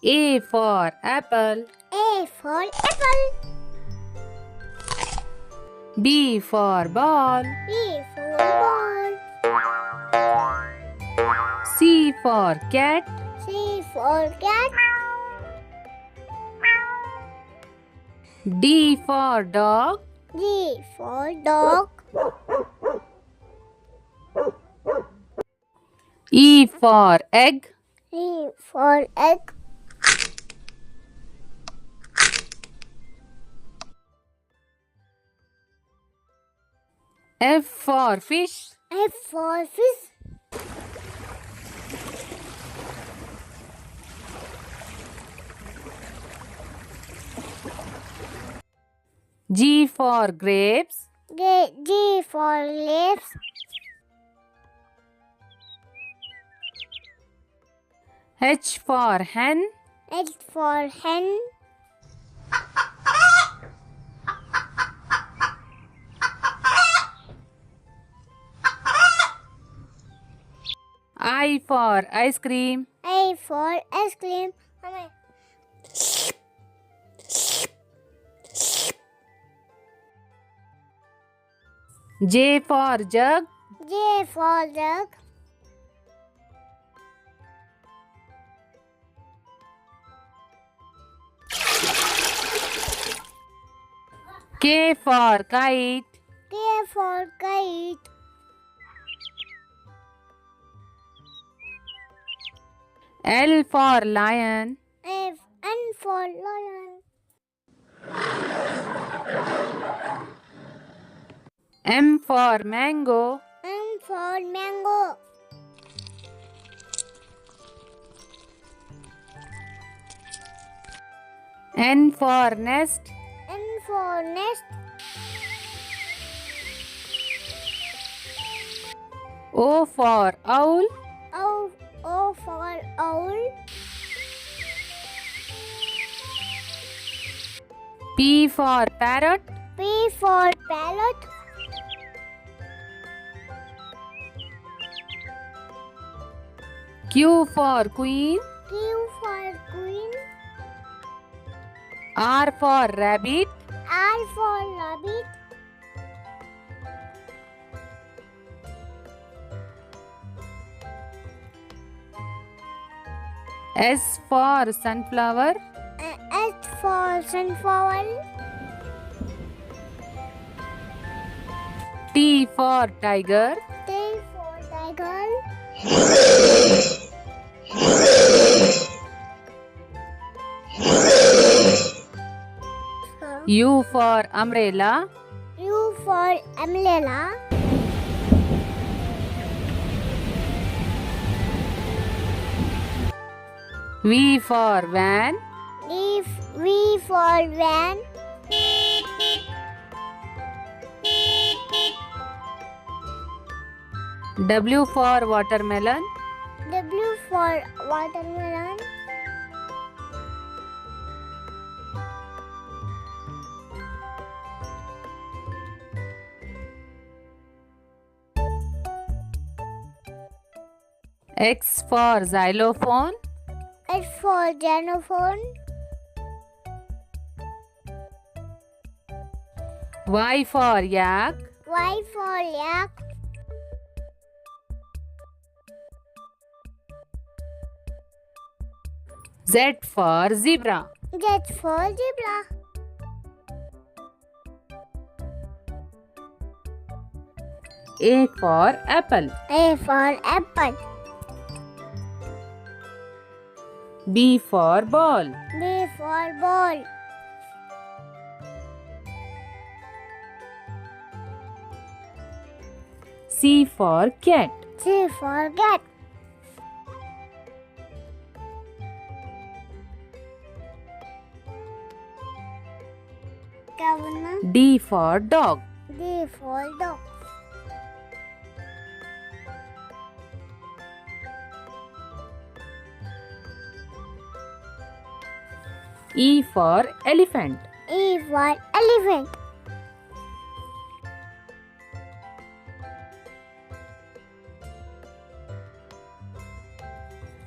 A for apple. A for apple. B for ball. B for ball. C for cat. C for cat. D for dog. D for dog. E for egg. E for egg. F for fish. F for fish. G for grapes. G for leaves. H for hen. H for hen. I for ice cream. I for ice cream. J for jug. J for jug. K for kite. K for kite. L for lion. N for lion. M for mango. M for mango. N for nest. N for nest. O for owl. O for owl. P for parrot. P for parrot. Q for queen. Q for queen. R for rabbit. R for rabbit. S for sunflower. S for sunflower. T for tiger. T for tiger. U for umbrella. U for umbrella. V for van. V for van. W for watermelon. W for watermelon. X for xylophone. X for xylophone. Y for yak. Y for yak. Z for zebra. Z for zebra. A for apple. A for apple. B for ball. B for ball. C for cat. C for cat. D for dog. D for dog. E for elephant. E for elephant.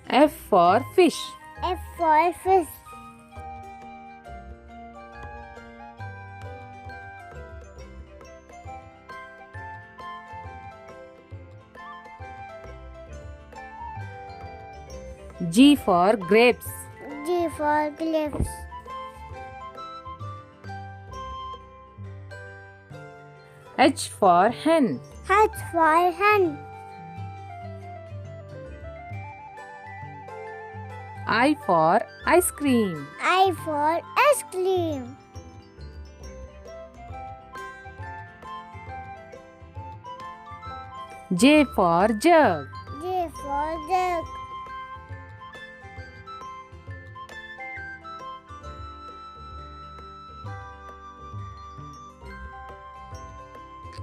F for fish. F for fish. G for grapes. G for grapes. H for hen. H for hen. I for ice cream. I for ice cream. J for jug. J for jug.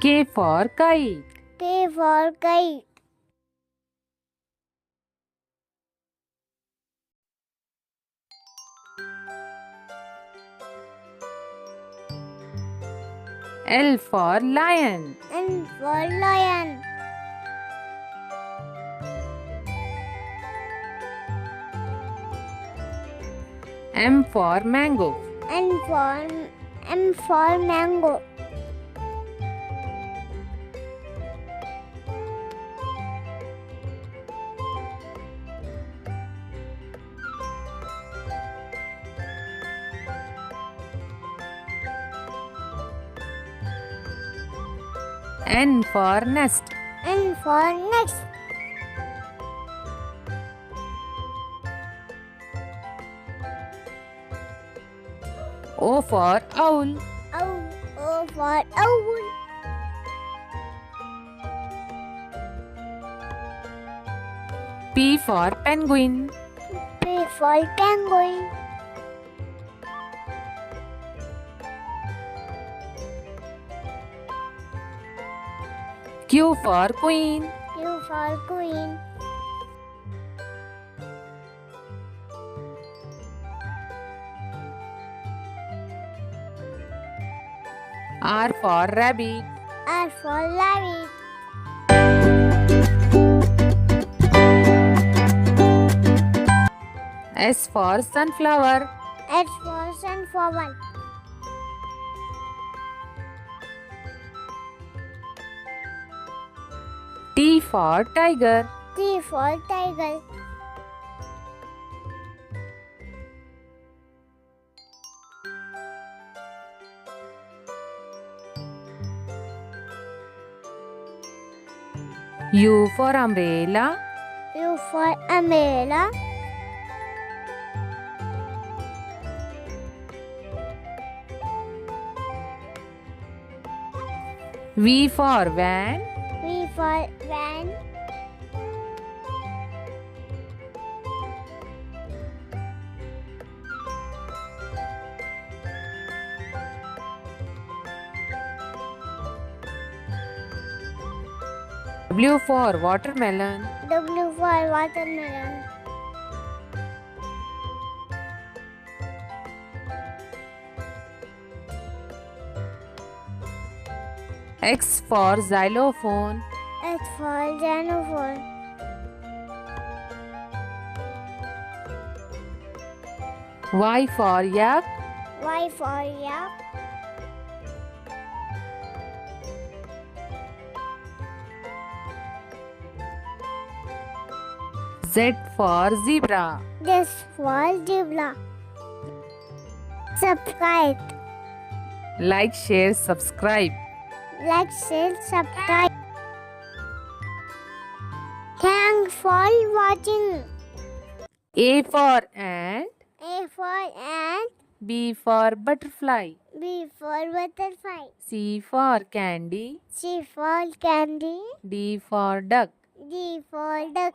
K for kite. K for kite. L for lion. N for lion. M for mango. M for mango. N for nest. N for nest. O for owl. O for owl. P for penguin. P for penguin. Q for queen. Q for queen. R for rabbit. R for rabbit. S for sunflower. S for sunflower. T for tiger. T for tiger. U for umbrella. U for umbrella. V for van. V for van. W for watermelon. W for watermelon. X for xylophone. H for xylophone. Y for yak. Y for yak. Z for zebra. This for zebra. Subscribe. Like, share, subscribe. Like, share, subscribe. Thanks for watching. A for ant. A for ant. B for butterfly. B for butterfly. C for candy. C for candy. D for duck. D for duck.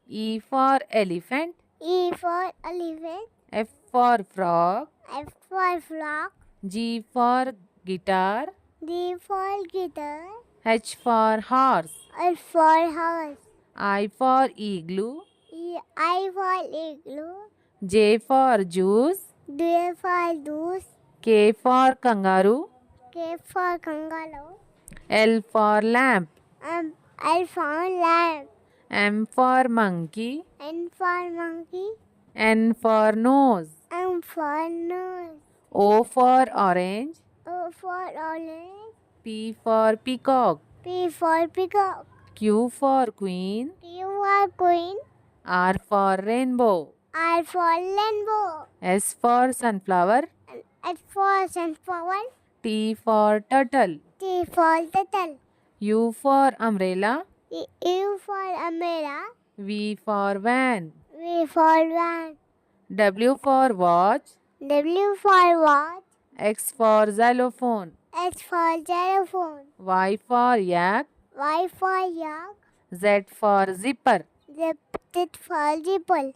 E for elephant. E for elephant. F for frog. F for frog. G for guitar. D for guitar. H for horse. H for horse. I for igloo. I for igloo. J for juice. D for juice. K for kangaroo. K for kangaroo. L for lamp. L for lamb. M for monkey. N for monkey. N for nose. M for nose. O for orange. O for orange. P for peacock. P for peacock. Q for queen. Q for queen. R for rainbow. R for rainbow. S for sunflower. S for sunflower. T for turtle. T for turtle. U for umbrella. U for umbrella. V for van. V for van. W for watch. W for watch. X for xylophone. X for xylophone. Y for yak. Y for yak. Z for zipper. Z for zipper.